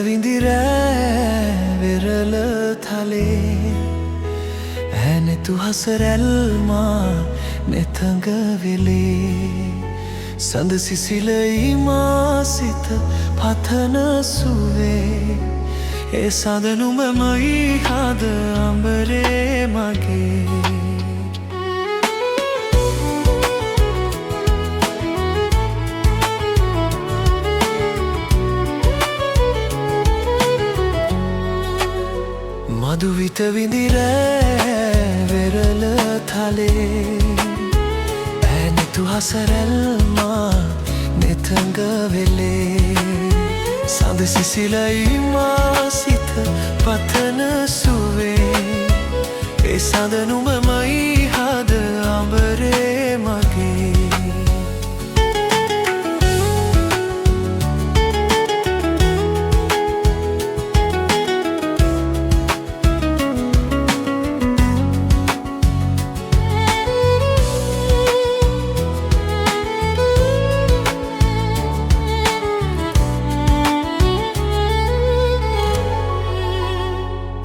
විඳිරෑ වෙරළ තලේ ඇනෙතු හසරැල්මා නෙතඟ වෙලේ සඳ සිසිලයිමා සිත පතන සුවේ ඒ සඳනුඹමයි හද අඹරේ මගේ මදුවිත විඳිරෑ වෙරළ තලේ ඇනෙතු හසරැල්මා නෙතඟ වෙලේ සඳ සිසිලයිමා සිත පතන සුවේ ඒ සඳනුඹමයි හද අඹරේ මගේ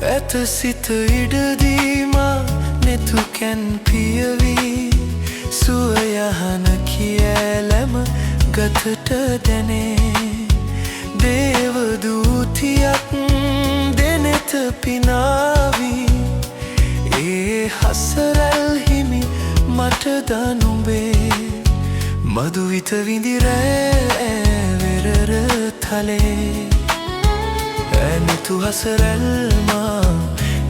ඇත සිත ඉඩදීමා නෙතුකැන් පියවී සුවයහන කියෑලැම ගතට දැනේ දේවදූතියක් දෙනෙත පිනාවී ඒ හසරැල් හිමි මට දනුඹේ මදුවිත විඳිරෑ වෙරළ තලේ ඇනෙතු හසරැල්මා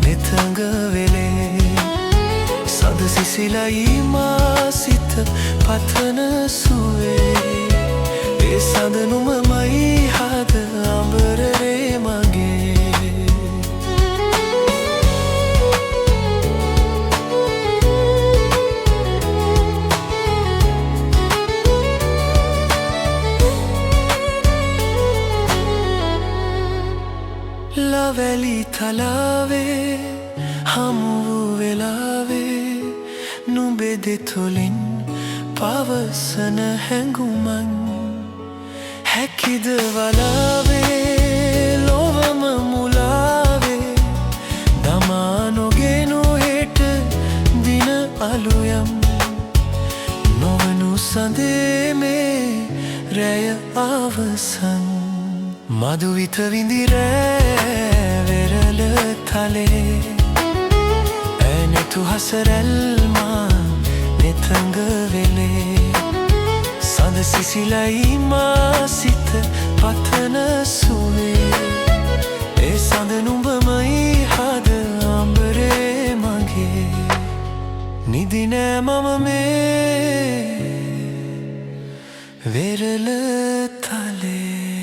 නෙතඟ වෙලේ සඳ සිසිලයිමා සිත පතන සුවේ ඒ සඳනුඹමයි හද අඹරේ මගේ ලවැලි තලාවේ හමුවූ වෙලාවේ නුඹේ දෙතොලින් පවසන හැඟුමන් හැකිද වලාවේ ලොවම මුලාවේ දමා නොගෙනු හෙට දින අලුයම් නොවනු සඳේ මේ රැය අවසන් මදුවිත විඳිරෑ වෙරළ තලේ ඇනෙතු හසරැල්මා නෙතඟ වෙලේ සඳ සිසිලයිමා සිත පතන සුවේ ඒ සඳනුඹමයි හද අඹරේ මගේ නිදිනෑ මම මේ වෙරළ තලේ